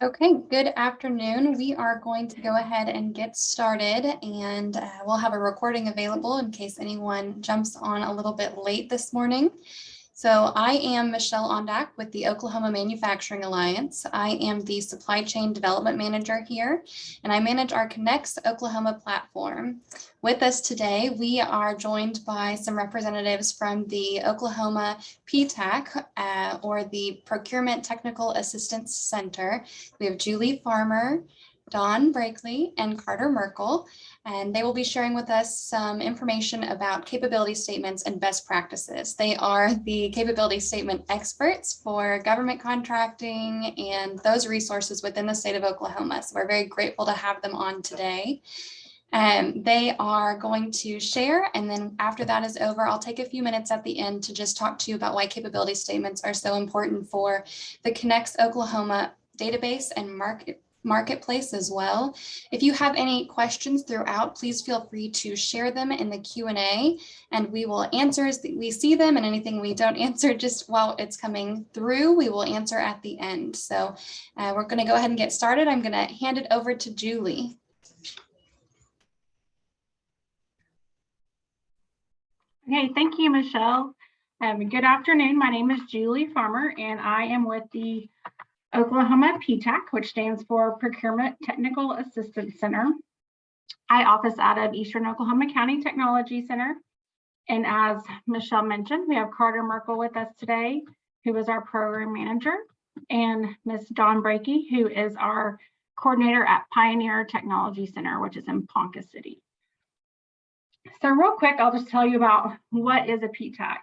Okay, good afternoon. We are going to go ahead and get started, and we'll have a recording available in case anyone jumps on a little bit late this morning. So I am Michelle Ondak with the Oklahoma Manufacturing Alliance. I am the Supply Chain Development Manager here, and I manage our Connects Oklahoma platform. With us today, we are joined by some representatives from the Oklahoma PTAC, or the Procurement Technical Assistance Center. We have Julie Farmer, Don Brakely, and Carter Merkel, and they will be sharing with us some information about capability statements and best practices. They are the capability statement experts for government contracting and those resources within the state of Oklahoma. So we're very grateful to have them on today. They are going to share, and then after that is over, I'll take a few minutes at the end to just talk to you about why capability statements are so important for the Connects Oklahoma database and marketplace as well. If you have any questions throughout, please feel free to share them in the Q&A, and we will answer as we see them, and anything we don't answer just while it's coming through, we will answer at the end. So we're going to go ahead and get started. I'm going to hand it over to Julie. Okay, thank you, Michelle. Good afternoon. My name is Julie Farmer, and I am with the Oklahoma PTAC, which stands for Procurement Technical Assistance Center. I office out of Eastern Oklahoma County Technology Center. And as Michelle mentioned, we have Carter Merkel with us today, who is our program manager, and Ms. Dawn Brakely, who is our coordinator at Pioneer Technology Center, which is in Ponca City. So real quick, I'll just tell you about what is a PTAC.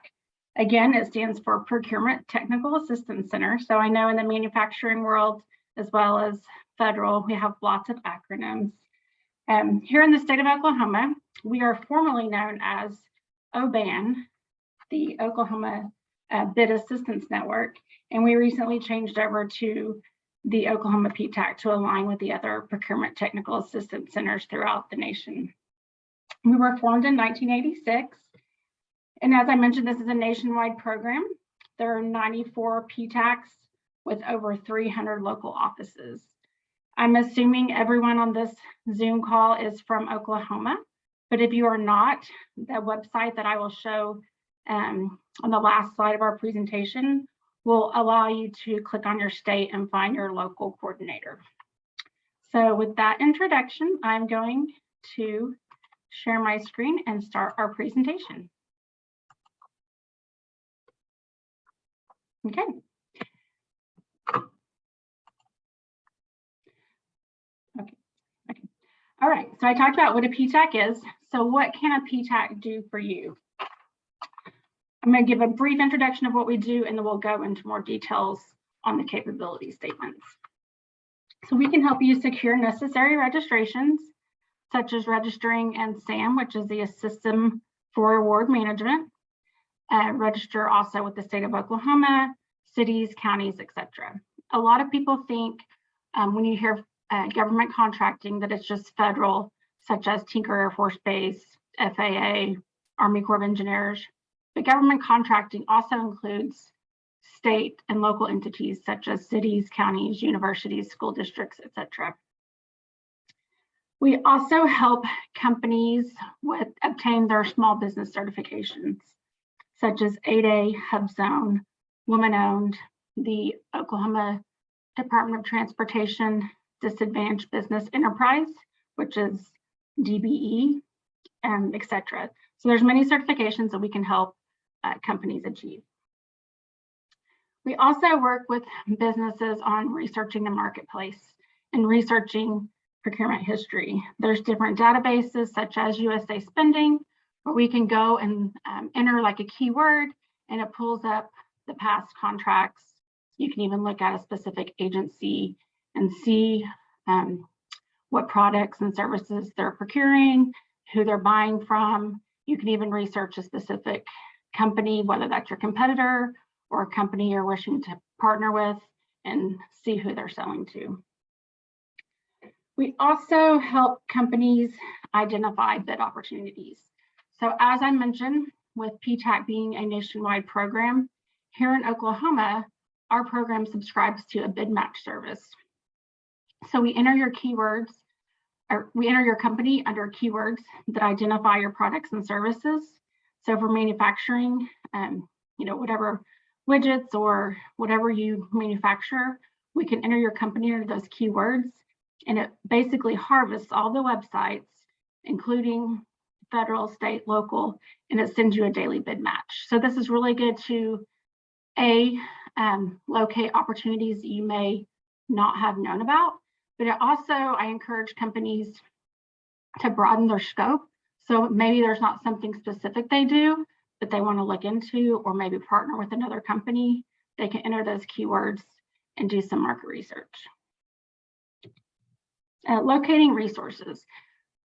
Again, it stands for Procurement Technical Assistance Center. So I know in the manufacturing world, as well as federal, we have lots of acronyms. Here in the state of Oklahoma, we are formally known as OBAN, the Oklahoma Bid Assistance Network, and we recently changed over to the Oklahoma PTAC to align with the other Procurement Technical Assistance Centers throughout the nation. We were formed in 1986. And as I mentioned, this is a nationwide program. There are 94 PTACs with over 300 local offices. I'm assuming everyone on this Zoom call is from Oklahoma, but if you are not, the website that I will show on the last slide of our presentation will allow you to click on your state and find your local coordinator. So with that introduction, I'm going to share my screen and start our presentation. Okay. All right, so I talked about what a PTAC is. So what can a PTAC do for you? I'm going to give a brief introduction of what we do, and then we'll go into more details on the capability statements. So we can help you secure necessary registrations, such as registering and SAM, which is the System for Award Management. Register also with the state of Oklahoma, cities, counties, etc. A lot of people think when you hear government contracting that it's just federal, such as Tinker Air Force Base, FAA, Army Corps of Engineers. But government contracting also includes state and local entities such as cities, counties, universities, school districts, etc. We also help companies obtain their small business certifications, such as 8A, HubZone, Woman-Owned, the Oklahoma Department of Transportation Disadvantaged Business Enterprise, which is DBE, etc. So there's many certifications that we can help companies achieve. We also work with businesses on researching the marketplace and researching procurement history. There's different databases such as USA Spending, where we can go and enter like a keyword, and it pulls up the past contracts. You can even look at a specific agency and see what products and services they're procuring, who they're buying from. You can even research a specific company, whether that's your competitor or a company you're wishing to partner with, and see who they're selling to. We also help companies identify bid opportunities. So as I mentioned, with PTAC being a nationwide program, here in Oklahoma, our program subscribes to a bid match service. So we enter your keywords, or we enter your company under keywords that identify your products and services. So for manufacturing, whatever widgets or whatever you manufacture, we can enter your company under those keywords, and it basically harvests all the websites, including federal, state, local, and it sends you a daily bid match. So this is really good to locate opportunities that you may not have known about, but it also, I encourage companies to broaden their scope. So maybe there's not something specific they do that they want to look into, or maybe partner with another company. They can enter those keywords and do some market research. Locating resources.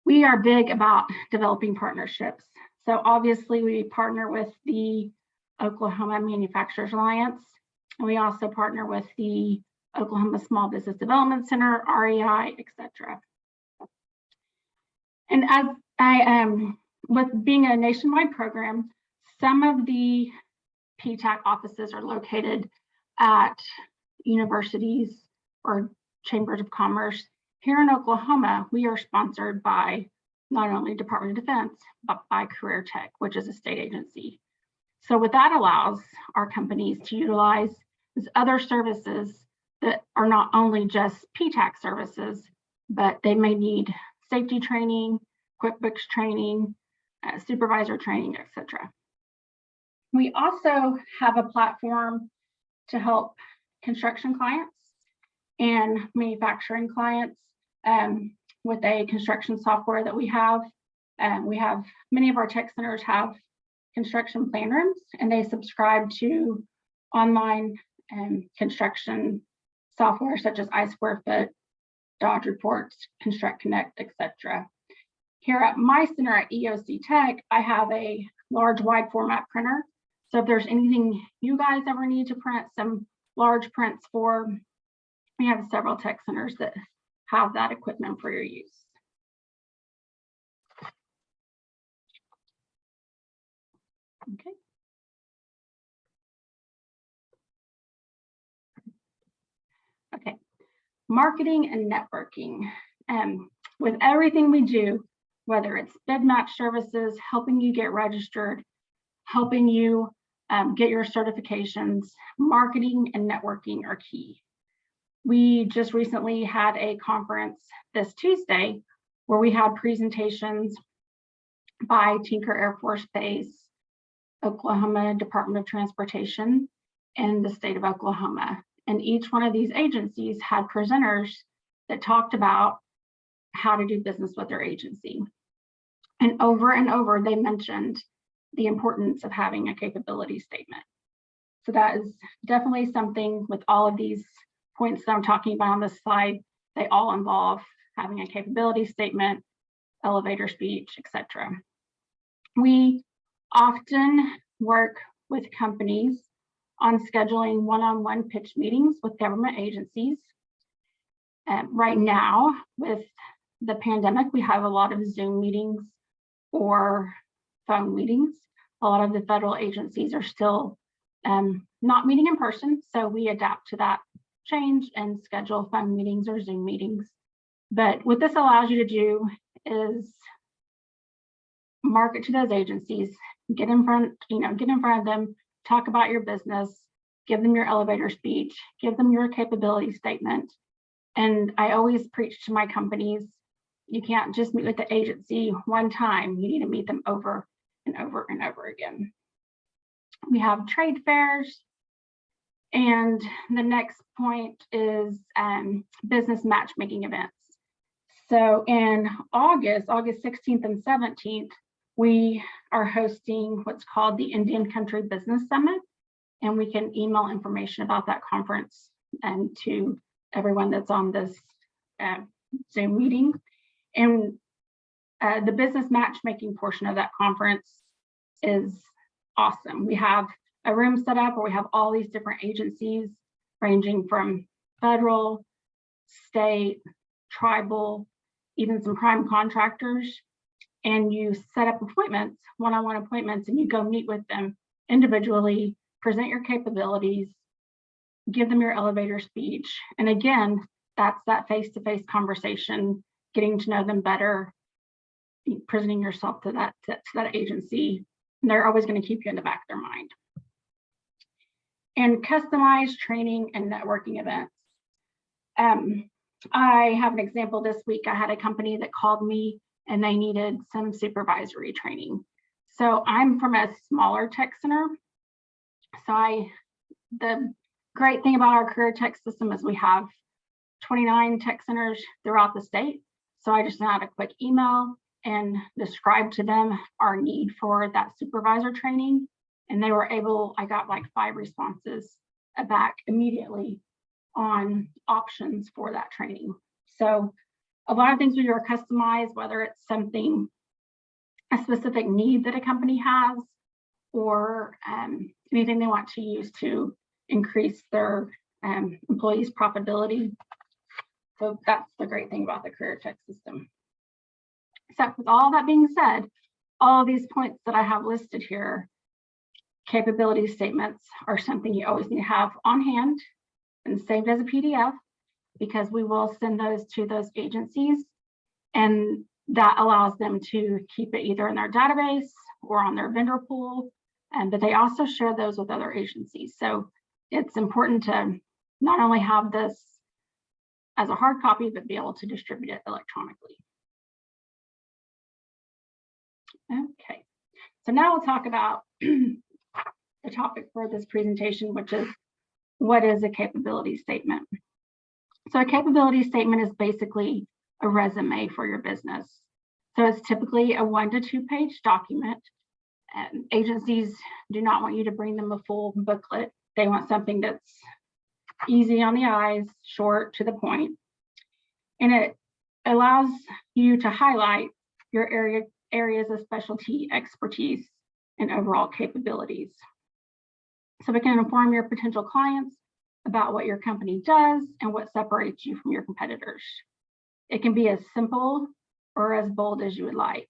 We are big about developing partnerships. So obviously we partner with the Oklahoma Manufacturers Alliance, and we also partner with the Oklahoma Small Business Development Center, REI, etc. And as with being a nationwide program, some of the PTAC offices are located at universities or chambers of commerce. Here in Oklahoma, we are sponsored by not only Department of Defense, but by Career Tech, which is a state agency. So what that allows our companies to utilize is other services that are not only just PTAC services, but they may need safety training, QuickBooks training, supervisor training, etc. We also have a platform to help construction clients and manufacturing clients with a construction software that we have. Many of our tech centers have construction plan rooms, and they subscribe to online construction software such as iSquareFoot, Dodge Reports, Construct Connect, etc. Here at my center at EOC Tech, I have a large wide format printer. So if there's anything you guys ever need to print some large prints for, we have several tech centers that have that equipment for your use. Okay. Okay, marketing and networking. With everything we do, whether it's bid match services, helping you get registered, helping you get your certifications, marketing and networking are key. We just recently had a conference this Tuesday where we had presentations by Tinker Air Force Base, Oklahoma Department of Transportation, and the state of Oklahoma. And each one of these agencies had presenters that talked about how to do business with their agency. And over, they mentioned the importance of having a capability statement. So that is definitely something with all of these points that I'm talking about on this slide, they all involve having a capability statement, elevator speech, etc. We often work with companies on scheduling one-on-one pitch meetings with government agencies. Right now, with the pandemic, we have a lot of Zoom meetings or phone meetings. A lot of the federal agencies are still not meeting in person, so we adapt to that change and schedule phone meetings or Zoom meetings. But what this allows you to do is market to those agencies, get in front of them, talk about your business, give them your elevator speech, give them your capability statement. And I always preach to my companies, you can't just meet with the agency one time, you need to meet them over and over and over again. We have trade fairs. And the next point is business matchmaking events. So in August 16th and 17th, we are hosting what's called the Indian Country Business Summit. And we can email information about that conference and to everyone that's on this Zoom meeting. And the business matchmaking portion of that conference is awesome. We have a room set up where we have all these different agencies ranging from federal, state, tribal, even some prime contractors. And you set up appointments, one-on-one appointments, and you go meet with them individually, present your capabilities, give them your elevator speech. And again, that's that face-to-face conversation, getting to know them better, presenting yourself to that agency. And they're always going to keep you in the back of their mind. And customized training and networking events. I have an example this week. I had a company that called me and they needed some supervisory training. So I'm from a smaller tech center. So the great thing about our career tech system is we have 29 tech centers throughout the state. So I just sent out a quick email and described to them our need for that supervisor training. And they were able, I got like 5 responses back immediately on options for that training. So a lot of things we do are customized, whether it's something, a specific need that a company has, or anything they want to use to increase their employees' profitability. So that's the great thing about the career tech system. So with all that being said, all of these points that I have listed here, capability statements are something you always need to have on hand and saved as a PDF, because we will send those to those agencies, and that allows them to keep it either in their database or on their vendor pool, but they also share those with other agencies. So it's important to not only have this as a hard copy, but be able to distribute it electronically. Okay, so now we'll talk about the topic for this presentation, which is what is a capability statement? So a capability statement is basically a resume for your business. So it's typically a 1 to 2 page document. And agencies do not want you to bring them a full booklet. They want something that's easy on the eyes, short, to the point. And it allows you to highlight your areas of specialty expertise and overall capabilities. So it can inform your potential clients about what your company does and what separates you from your competitors. It can be as simple or as bold as you would like.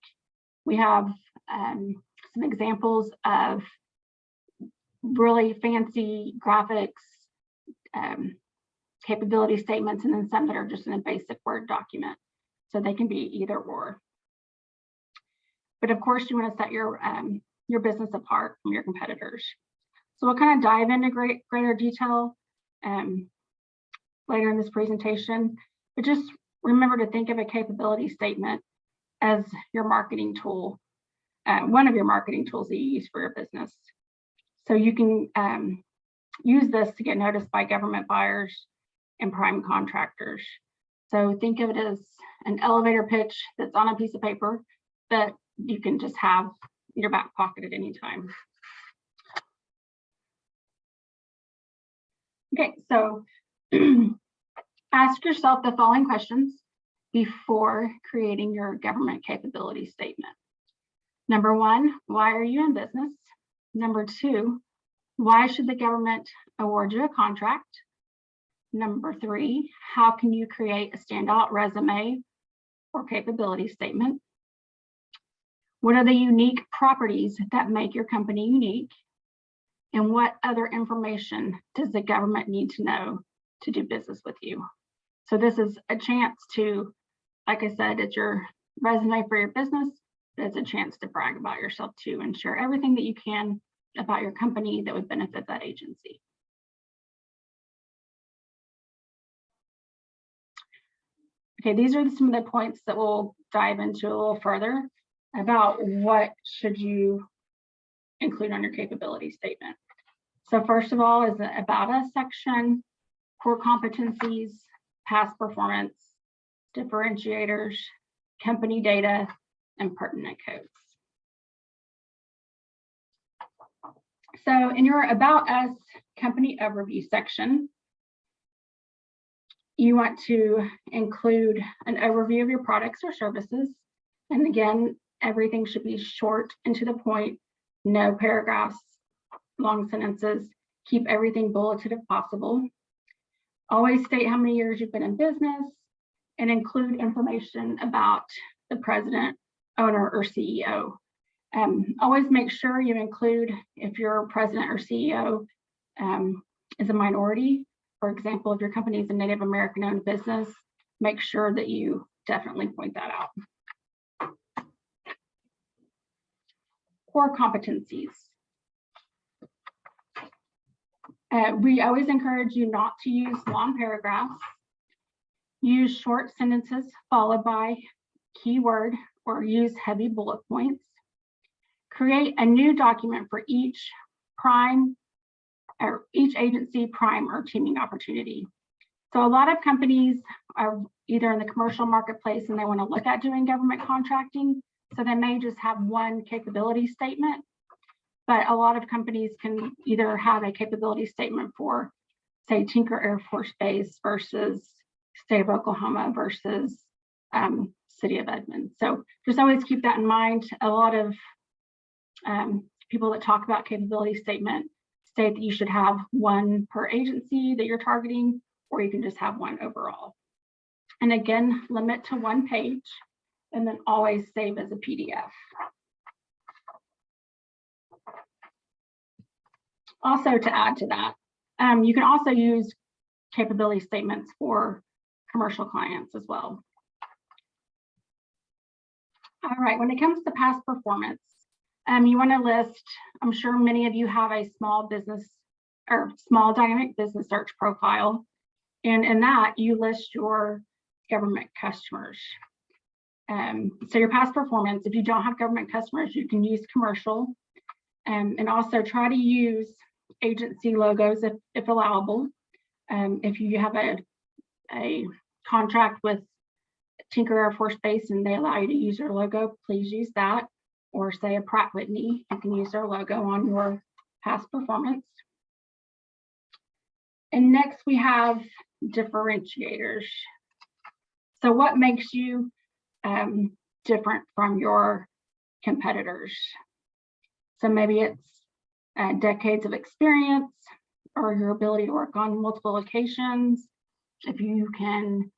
We have some examples of really fancy graphics, capability statements, and then some that are just in a basic Word document. So they can be either or. But of course, you want to set your business apart from your competitors. So we'll kind of dive into greater detail later in this presentation, but just remember to think of a capability statement as your marketing tool, one of your marketing tools that you use for your business. So you can use this to get noticed by government buyers and prime contractors. So think of it as an elevator pitch that's on a piece of paper that you can just have in your back pocket at any time. Okay, so ask yourself the following questions before creating your government capability statement. Number 1, why are you in business? Number 2, why should the government award you a contract? Number 3, how can you create a standout resume or capability statement? What are the unique properties that make your company unique? And what other information does the government need to know to do business with you? So this is a chance to, like I said, it's your resume for your business, but it's a chance to brag about yourself too and share everything that you can about your company that would benefit that agency. Okay, these are some of the points that we'll dive into a little further about what should you include on your capability statement. So first of all is the About Us section, core competencies, past performance, differentiators, company data, and pertinent codes. So in your About Us company overview section, you want to include an overview of your products or services. And again, everything should be short and to the point, no paragraphs, long sentences, keep everything bulleted if possible. Always state how many years you've been in business and include information about the president, owner, or CEO. Always make sure you include if your president or CEO is a minority For example, if your company is a Native American owned business, make sure that you definitely point that out. Core competencies. We always encourage you not to use long paragraphs. Use short sentences followed by keyword or use heavy bullet points. Create a new document for each agency, prime, or teaming opportunity. So a lot of companies are either in the commercial marketplace and they want to look at doing government contracting. So they may just have one capability statement, but a lot of companies can either have a capability statement for, say, Tinker Air Force Base versus State of Oklahoma versus City of Edmond. So just always keep that in mind. A lot of people that talk about capability statement state that you should have one per agency that you're targeting, or you can just have one overall. And again, limit to 1 page, and then always save as a PDF. Also, to add to that, you can also use capability statements for commercial clients as well. All right, when it comes to past performance, you want to list, I'm sure many of you have a small business or small dynamic business search profile. And in that, you list your government customers. So your past performance, if you don't have government customers, you can use commercial. And also try to use agency logos if allowable. If you have a contract with Tinker Air Force Base and they allow you to use your logo, please use that. Or say a Pratt Whitney, you can use their logo on your past performance. And next we have differentiators. So what makes you different from your competitors? So maybe it's decades of experience or your ability to work on multiple locations. If you can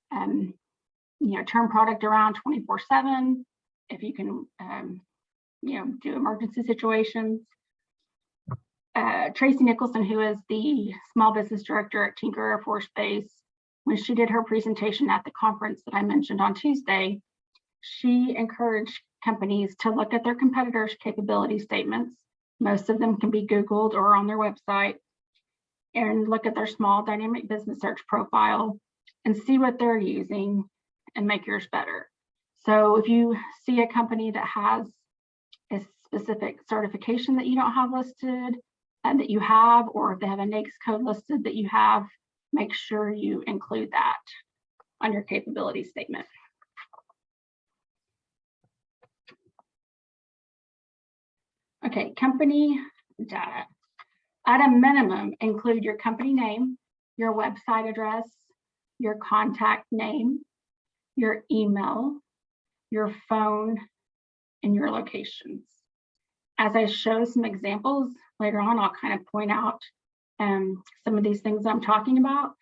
turn product around 24/7, if you can do emergency situations. Tracy Nicholson, who is the small business director at Tinker Air Force Base, when she did her presentation at the conference that I mentioned on Tuesday, she encouraged companies to look at their competitors' capability statements. Most of them can be Googled or on their website, and look at their small dynamic business search profile and see what they're using and make yours better. So if you see a company that has a specific certification that you don't have listed and that you have, or if they have a NAICS code listed that you have, make sure you include that on your capability statement. Okay, company data. At a minimum, include your company name, your website address, your contact name, your email, your phone, and your locations. As I show some examples later on, I'll kind of point out some of these things I'm talking about.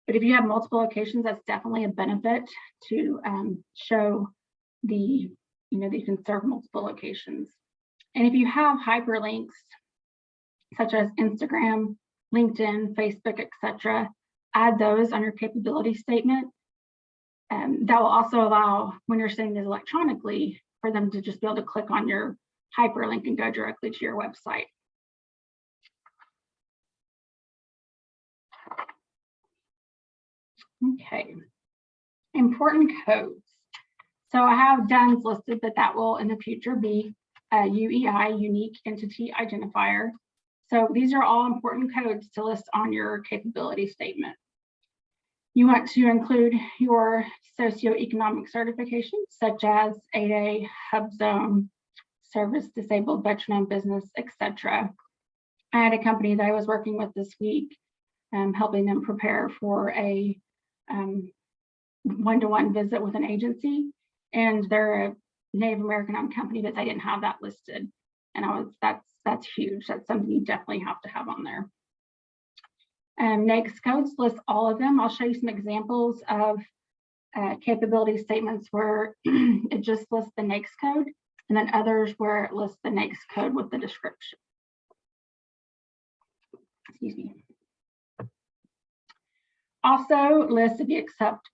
But if you have multiple locations, that's definitely a benefit to show that you can serve multiple locations. And if you have hyperlinks, such as Instagram, LinkedIn, Facebook, etc., add those on your capability statement. That will also allow, when you're sending this electronically, for them to just be able to click on your hyperlink and go directly to your website. Okay, important codes. So I have DUNS listed, but that will in the future be a UEI, Unique Entity Identifier. So these are all important codes to list on your capability statement. You want to include your socioeconomic certifications, such as 8A, HubZone, Service Disabled Veteran-Owned Business, etc. I had a company that I was working with this week, helping them prepare for a one-to-one visit with an agency, and they're a Native American-owned company, but they didn't have that listed. And that's huge. That's something you definitely have to have on there. NAICS codes list all of them. I'll show you some examples of capability statements where it just lists the NAICS code, and then others where it lists the NAICS code with the description. Excuse me. Also lists if you accept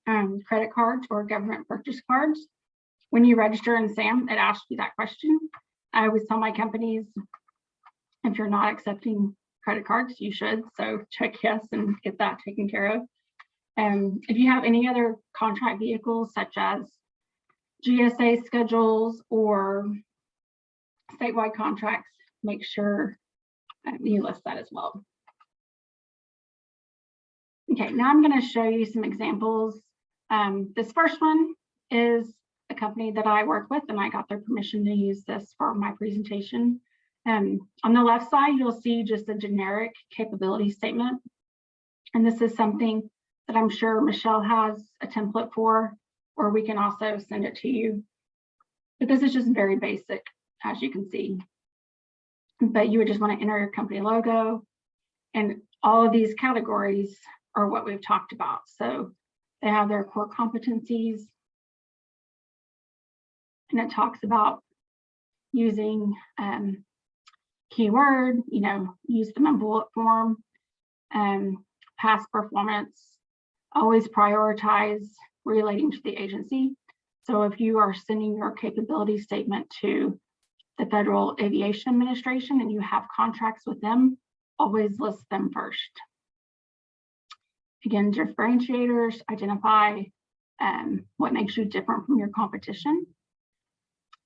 credit cards or government purchase cards. When you register in SAM, it asks you that question. I always tell my companies, if you're not accepting credit cards, you should. So check yes and get that taken care of. If you have any other contract vehicles, such as GSA schedules or statewide contracts, make sure you list that as well. Okay, now I'm going to show you some examples. This first one is a company that I work with, and I got their permission to use this for my presentation. On the left side, you'll see just a generic capability statement. And this is something that I'm sure Michelle has a template for, or we can also send it to you. But this is just very basic, as you can see. But you would just want to enter your company logo, and all of these categories are what we've talked about. So they have their core competencies, and it talks about using keyword, use them in bullet form, past performance, always prioritize relating to the agency. So if you are sending your capability statement to the Federal Aviation Administration and you have contracts with them, always list them first. Again, differentiators, identify what makes you different from your competition.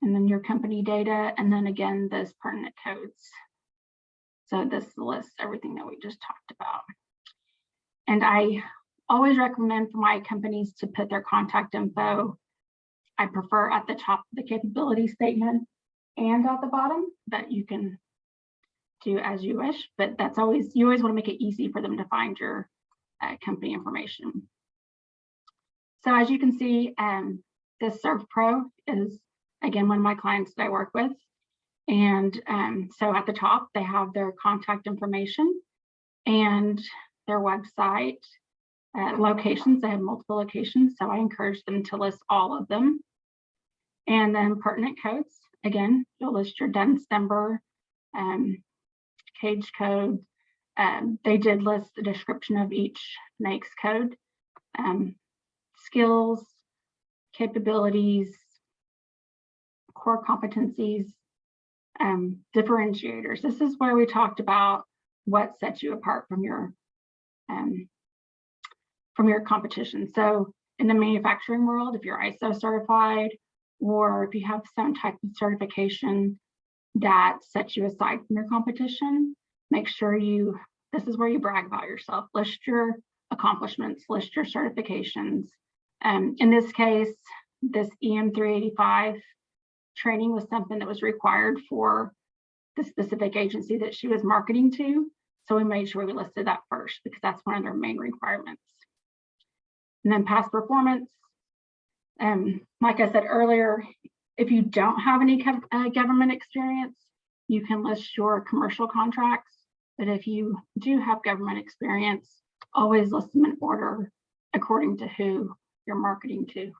And then your company data, and then again, this pertinent codes. So this lists everything that we just talked about. And I always recommend for my companies to put their contact info. I prefer at the top of the capability statement and at the bottom, but you can do as you wish, but that's always, you always want to make it easy for them to find your company information. So as you can see, this Serve Pro is, again, one of my clients that I work with. And so at the top, they have their contact information and their website locations. They have multiple locations, so I encourage them to list all of them. And then pertinent codes. Again, you'll list your DUNS number, cage code. They did list the description of each NAICS code, skills, capabilities, core competencies, differentiators. This is where we talked about what sets you apart from your competition. So in the manufacturing world, if you're ISO certified, or if you have some type of certification that sets you aside from your competition, make sure this is where you brag about yourself. List your accomplishments, list your certifications. In this case, this EM385 training was something that was required for the specific agency that she was marketing to. So we made sure we listed that first because that's one of their main requirements. And then past performance. Like I said earlier, if you don't have any government experience, you can list your commercial contracts. But if you do have government experience, always list them in order according to who you're marketing to.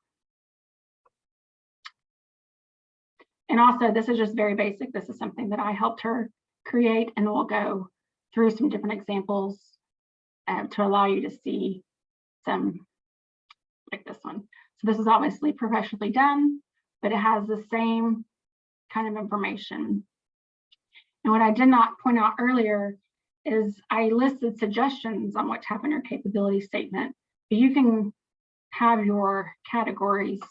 And also, this is just very basic. This is something that I helped her create, and we'll go through some different examples to allow you to see some like this one. So this is obviously professionally done, but it has the same kind of information. And what I did not point out earlier is I listed suggestions on what to have in your capability statement, but you can have your categories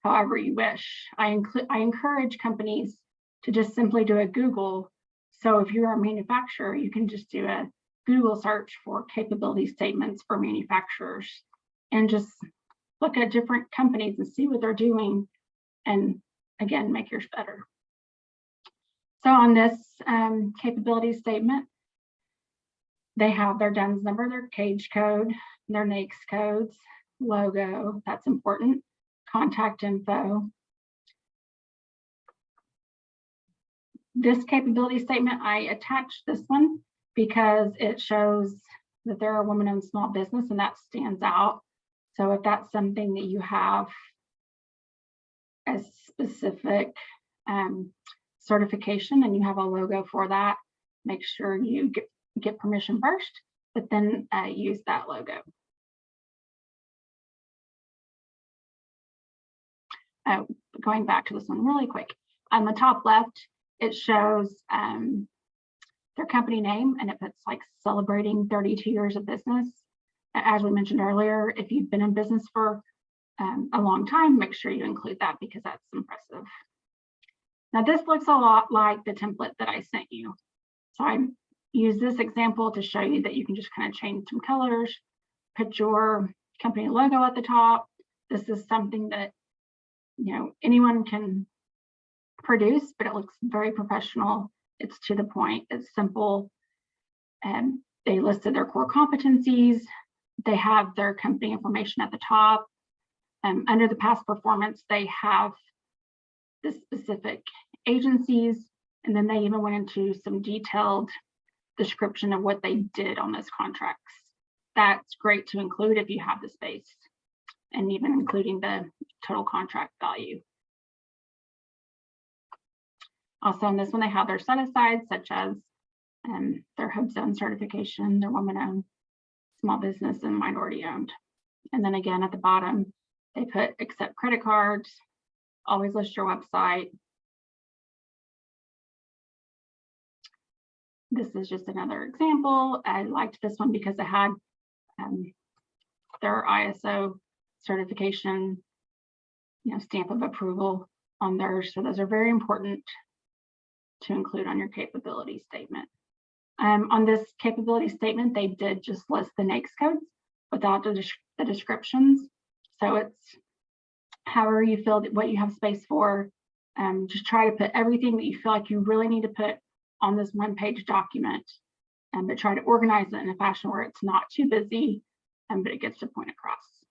however you wish. I encourage companies to just simply do a Google. So if you're a manufacturer, you can just do a Google search for capability statements for manufacturers and just look at different companies and see what they're doing, and again, make yours better. So on this capability statement, they have their DUNS number, their cage code, their NAICS codes, logo, that's important, contact info. This capability statement, I attached this one because it shows that they're a woman-owned small business, and that stands out. So if that's something that you have a specific certification and you have a logo for that, make sure you get permission first, but then use that logo. going back to this one really quick. On the top left, it shows their company name, and if it's like celebrating 32 years of business, as we mentioned earlier, if you've been in business for a long time, make sure you include that because that's impressive. Now this looks a lot like the template that I sent you. So I use this example to show you that you can just kind of change some colors, put your company logo at the top. This is something that, you know, anyone can produce, but it looks very professional. It's to the point, it's simple. And they listed their core competencies. They have their company information at the top. Under the past performance, they have the specific agencies, and then they even went into some detailed description of what they did on those contracts. That's great to include if you have the space, and even including the total contract value. Also on this one, they have their set-asides, such as their hub zone certification, their woman-owned, small business, and minority-owned. And then again, at the bottom, they put accept credit cards, always list your website. This is just another example. I liked this one because it had their ISO certification, stamp of approval on theirs. So those are very important to include on your capability statement. On this capability statement, they did just list the NAICS codes without the descriptions. So it's however you feel that what you have space for. Just try to put everything that you feel like you really need to put on this one-page document, but try to organize it in a fashion where it's not too busy, but it gets the point across.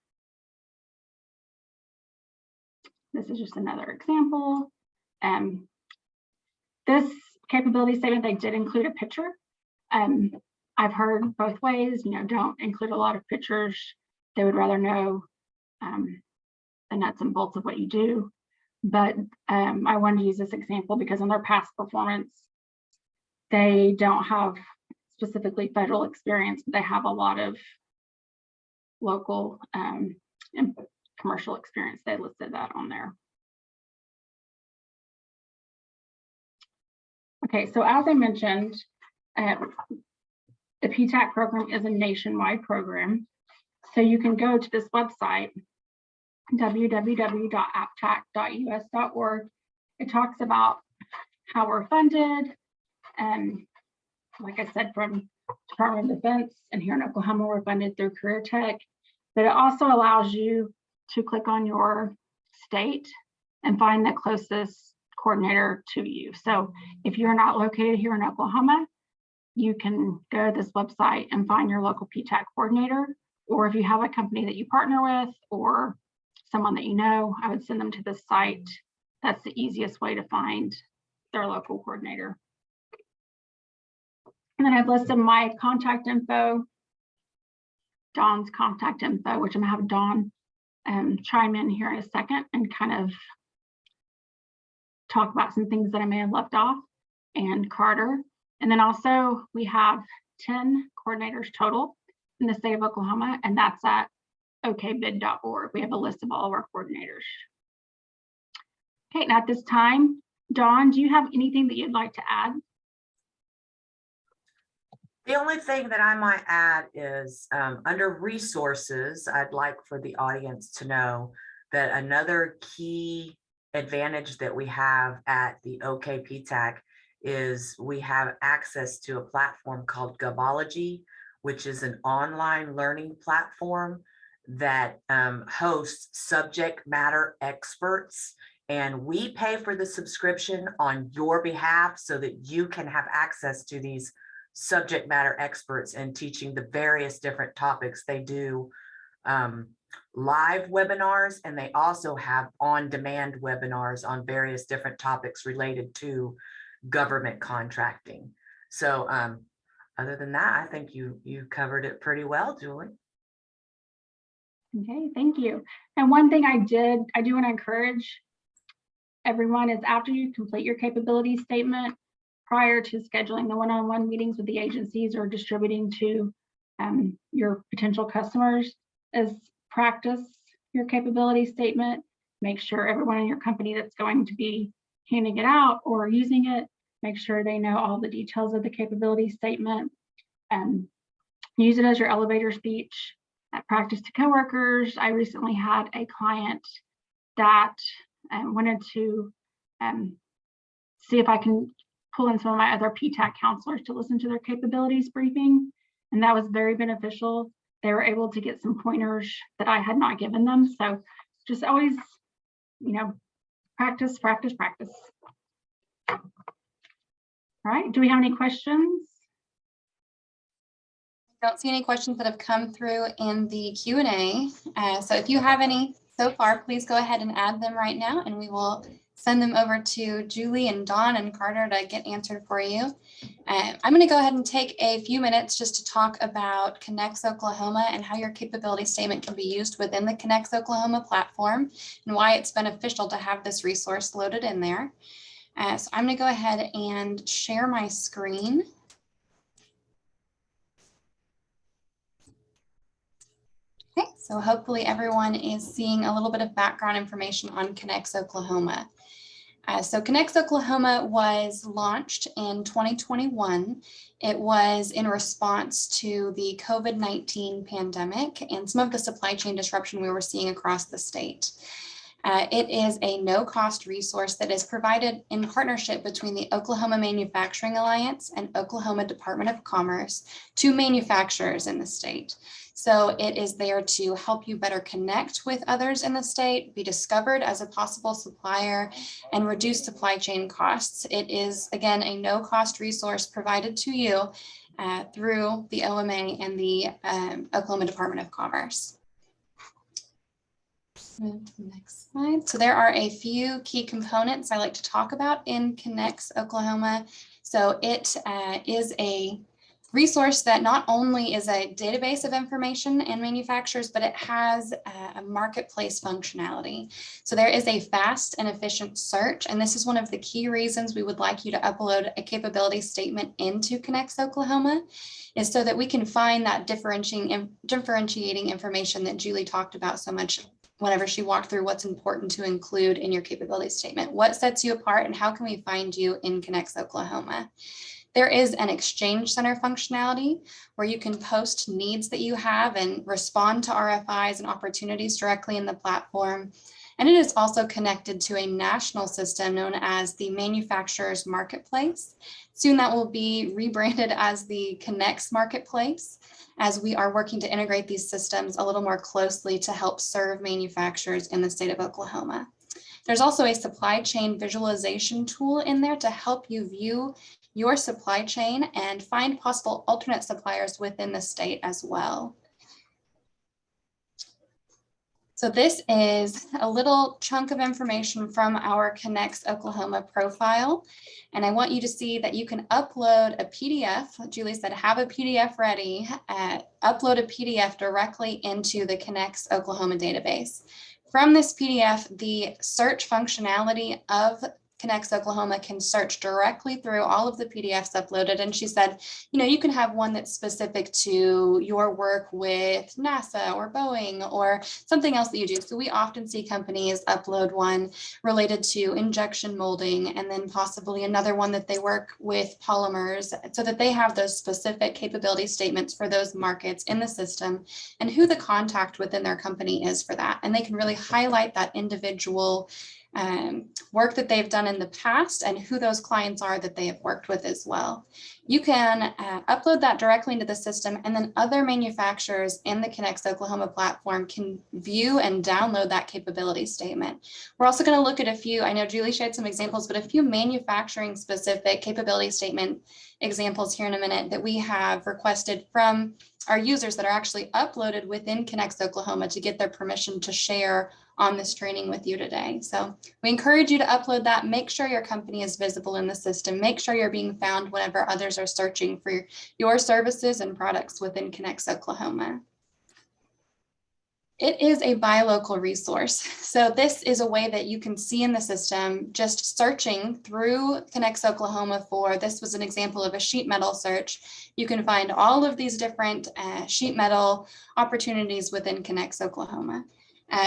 This is just another example. This capability statement, they did include a picture. I've heard both ways, don't include a lot of pictures. They would rather know the nuts and bolts of what you do. But I wanted to use this example because in their past performance, they don't have specifically federal experience, but they have a lot of local and commercial experience. They listed that on there. Okay, so as I mentioned, the PTAC program is a nationwide program. So you can go to this website, www.aptac.us.org. It talks about how we're funded. And like I said, from Department of Defense, and here in Oklahoma, we're funded through Career Tech. But it also allows you to click on your state and find the closest coordinator to you. So if you're not located here in Oklahoma, you can go to this website and find your local PTAC coordinator. Or if you have a company that you partner with or someone that you know, I would send them to this site. That's the easiest way to find their local coordinator. And then I've listed my contact info, Dawn's contact info, which I'm gonna have Dawn chime in here in a second and kind of talk about some things that I may have left off, and Carter. And then also we have 10 coordinators total in the state of Oklahoma, and that's at okbid.org. We have a list of all of our coordinators. Okay, now at this time, Dawn, do you have anything that you'd like to add? The only thing that I might add is under resources, I'd like for the audience to know that another key advantage that we have at the OkPTAC is we have access to a platform called Gobology, which is an online learning platform that hosts subject matter experts. And we pay for the subscription on your behalf so that you can have access to these subject matter experts and teaching the various different topics. They do live webinars, and they also have on-demand webinars on various different topics related to government contracting. So other than that, I think you covered it pretty well, Julie. Okay, thank you. And one thing I do want to encourage everyone is after you complete your capability statement, prior to scheduling the one-on-one meetings with the agencies or distributing to your potential customers, is practice your capability statement. make sure everyone in your company that's going to be handing it out or using it, make sure they know all the details of the capability statement, and use it as your elevator speech at practice to coworkers. I recently had a client that wanted to see if I can pull in some of my other PTAC counselors to listen to their capabilities briefing. And that was very beneficial. They were able to get some pointers that I had not given them. So just always, practice, practice, practice. All right, do we have any questions? I don't see any questions that have come through in the Q&A. So if you have any so far, please go ahead and add them right now, and we will send them over to Julie and Dawn and Carter to get answered for you. I'm going to go ahead and take a few minutes just to talk about Connects Oklahoma and how your capability statement can be used within the Connects Oklahoma platform and why it's beneficial to have this resource loaded in there. So I'm going to go ahead and share my screen. Okay, so hopefully everyone is seeing a little bit of background information on Connects Oklahoma. So Connects Oklahoma was launched in 2021. It was in response to the COVID-19 pandemic and some of the supply chain disruption we were seeing across the state. It is a no-cost resource that is provided in partnership between the Oklahoma Manufacturing Alliance and Oklahoma Department of Commerce to manufacturers in the state. So it is there to help you better connect with others in the state, be discovered as a possible supplier, and reduce supply chain costs. It is, again, a no-cost resource provided to you through the OMA and the Oklahoma Department of Commerce. Move to the next slide. So there are a few key components I like to talk about in Connects Oklahoma. So it is a resource that not only is a database of information and manufacturers, but it has a marketplace functionality. So there is a fast and efficient search, and this is one of the key reasons we would like you to upload a capability statement into Connects Oklahoma, is so that we can find that differentiating information that Julie talked about so much whenever she walked through what's important to include in your capability statement. What sets you apart and how can we find you in Connects Oklahoma? There is an exchange center functionality where you can post needs that you have and respond to RFIs and opportunities directly in the platform. And it is also connected to a national system known as the Manufacturers Marketplace. Soon that will be rebranded as the Connects Marketplace, as we are working to integrate these systems a little more closely to help serve manufacturers in the state of Oklahoma. There's also a supply chain visualization tool in there to help you view your supply chain and find possible alternate suppliers within the state as well. So this is a little chunk of information from our Connects Oklahoma profile. And I want you to see that you can upload a PDF. Julie said, have a PDF ready, upload a PDF directly into the Connects Oklahoma database. From this PDF, the search functionality of Connects Oklahoma can search directly through all of the PDFs uploaded. And she said, you can have one that's specific to your work with NASA or Boeing or something else that you do. So we often see companies upload one related to injection molding and then possibly another one that they work with polymers, so that they have those specific capability statements for those markets in the system and who the contact within their company is for that. And they can really highlight that individual work that they've done in the past and who those clients are that they have worked with as well. You can upload that directly into the system, and then other manufacturers in the Connects Oklahoma platform can view and download that capability statement. We're also going to look at a few, I know Julie shared some examples, but a few manufacturing specific capability statement examples here in a minute that we have requested from our users that are actually uploaded within Connects Oklahoma to get their permission to share on this training with you today. So we encourage you to upload that. Make sure your company is visible in the system. Make sure you're being found whenever others are searching for your services and products within Connects Oklahoma. It is a buy local resource. So this is a way that you can see in the system, just searching through Connects Oklahoma for, this was an example of a sheet metal search. You can find all of these different sheet metal opportunities within Connects Oklahoma.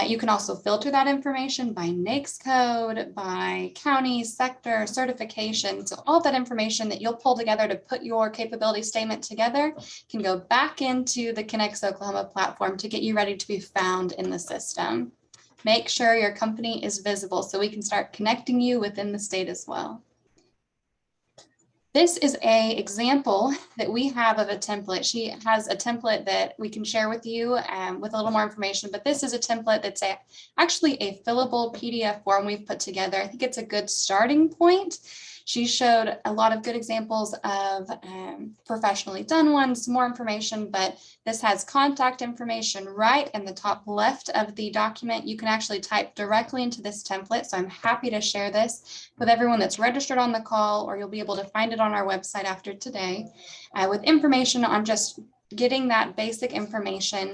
You can also filter that information by NAICS code, by county, sector, certification. So all that information that you'll pull together to put your capability statement together can go back into the Connects Oklahoma platform to get you ready to be found in the system. Make sure your company is visible so we can start connecting you within the state as well. This is an example that we have of a template. She has a template that we can share with you with a little more information, but this is a template that's actually a fillable PDF form we've put together. I think it's a good starting point. She showed a lot of good examples of professionally done ones, some more information, but this has contact information right in the top left of the document. You can actually type directly into this template. So I'm happy to share this with everyone that's registered on the call, or you'll be able to find it on our website after today with information on just getting that basic information,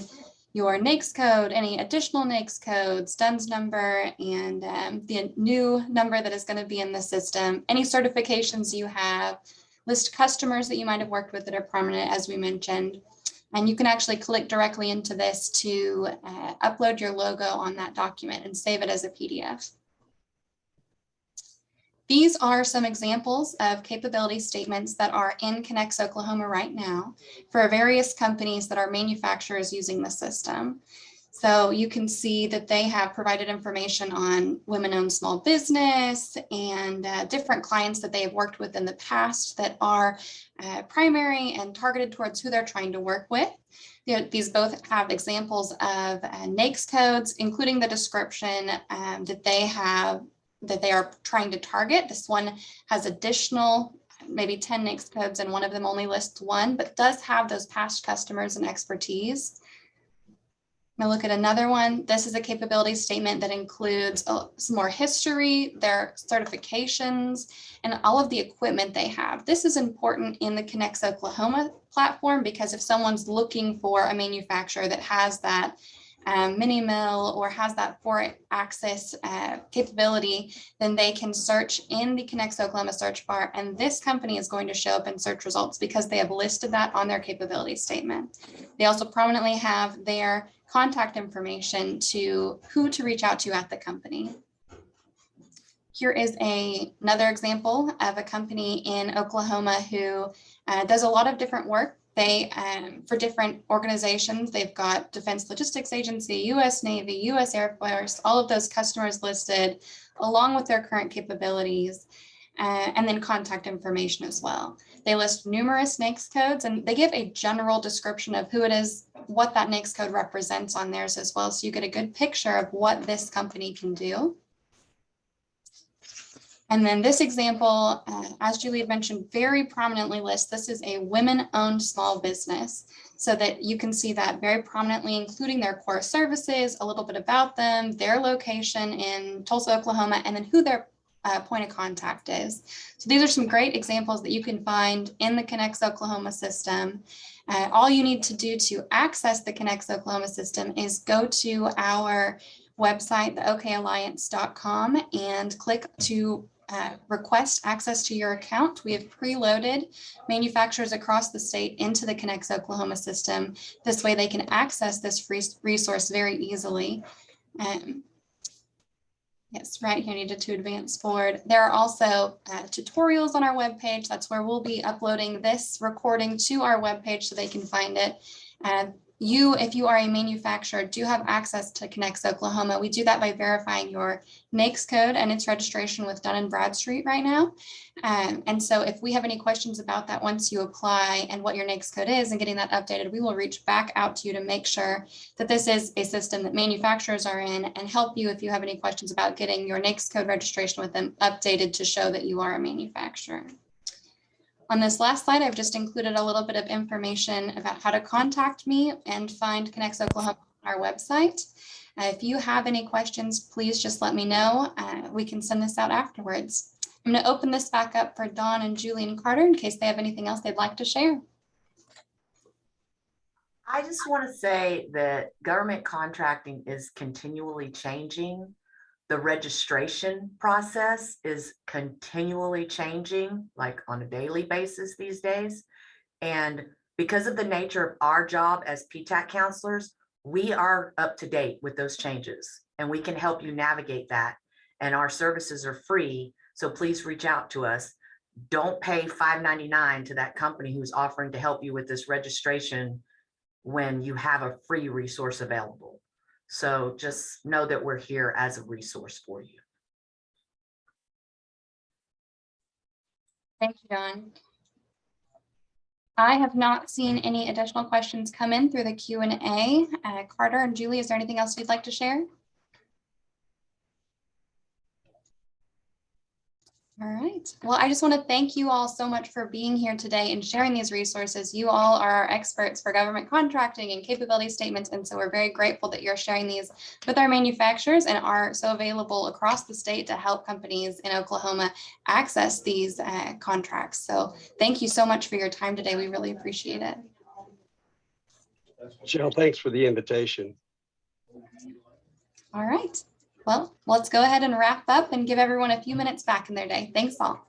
your NAICS code, any additional NAICS codes, DUNS number, and the new number that is going to be in the system, any certifications you have, list customers that you might have worked with that are prominent, as we mentioned. And you can actually click directly into this to upload your logo on that document and save it as a PDF. These are some examples of capability statements that are in Connects Oklahoma right now for various companies that are manufacturers using the system. So you can see that they have provided information on women-owned small business and different clients that they have worked with in the past that are primary and targeted towards who they're trying to work with. These both have examples of NAICS codes, including the description that they are trying to target. This one has additional, maybe 10 NAICS codes, and one of them only lists one, but does have those past customers and expertise. Now look at another one. This is a capability statement that includes some more history, their certifications, and all of the equipment they have. This is important in the Connects Oklahoma platform because if someone's looking for a manufacturer that has that mini mill or has that 4-axis capability, then they can search in the Connects Oklahoma search bar, and this company is going to show up in search results because they have listed that on their capability statement. They also prominently have their contact information to who to reach out to at the company. Here is another example of a company in Oklahoma who does a lot of different work. They, for different organizations, they've got Defense Logistics Agency, U.S. Navy, U.S. Air Force, all of those customers listed along with their current capabilities, and then contact information as well. They list numerous NAICS codes, and they give a general description of who it is, what that NAICS code represents on theirs as well, so you get a good picture of what this company can do. And then this example, as Julie had mentioned, very prominently lists, this is a women-owned small business, so that you can see that very prominently, including their core services, a little bit about them, their location in Tulsa, Oklahoma, and then who their point of contact is. So these are some great examples that you can find in the Connects Oklahoma system. All you need to do to access the Connects Oklahoma system is go to our website, the okalliance.com, and click to request access to your account. We have preloaded manufacturers across the state into the Connects Oklahoma system. This way they can access this free resource very easily. Yes, right here, needed to advance forward. There are also tutorials on our webpage. That's where we'll be uploading this recording to our webpage so they can find it. If you are a manufacturer, do have access to Connects Oklahoma. We do that by verifying your NAICS code and its registration with Dun & Bradstreet right now. And so if we have any questions about that once you apply and what your NAICS code is and getting that updated, we will reach back out to you to make sure that this is a system that manufacturers are in and help you if you have any questions about getting your NAICS code registration with them updated to show that you are a manufacturer. On this last slide, I've just included a little bit of information about how to contact me and find Connects Oklahoma on our website. If you have any questions, please just let me know. We can send this out afterwards. I'm going to open this back up for Dawn and Julie and Carter in case they have anything else they'd like to share. I just want to say that government contracting is continually changing. The registration process is continually changing, like on a daily basis these days. And because of the nature of our job as PTAC counselors, we are up to date with those changes and we can help you navigate that. And our services are free. So please reach out to us. Don't pay $5.99 to that company who's offering to help you with this registration when you have a free resource available. So just know that we're here as a resource for you. Thank you, Dawn. I have not seen any additional questions come in through the Q&A. Carter and Julie, is there anything else you'd like to share? All right. Well, I just want to thank you all so much for being here today and sharing these resources. You all are our experts for government contracting and capability statements. And so we're very grateful that you're sharing these with our manufacturers and are so available across the state to help companies in Oklahoma access these contracts. So thank you so much for your time today. We really appreciate it. Michelle, thanks for the invitation. All right. Well, let's go ahead and wrap up and give everyone a few minutes back in their day. Thanks all.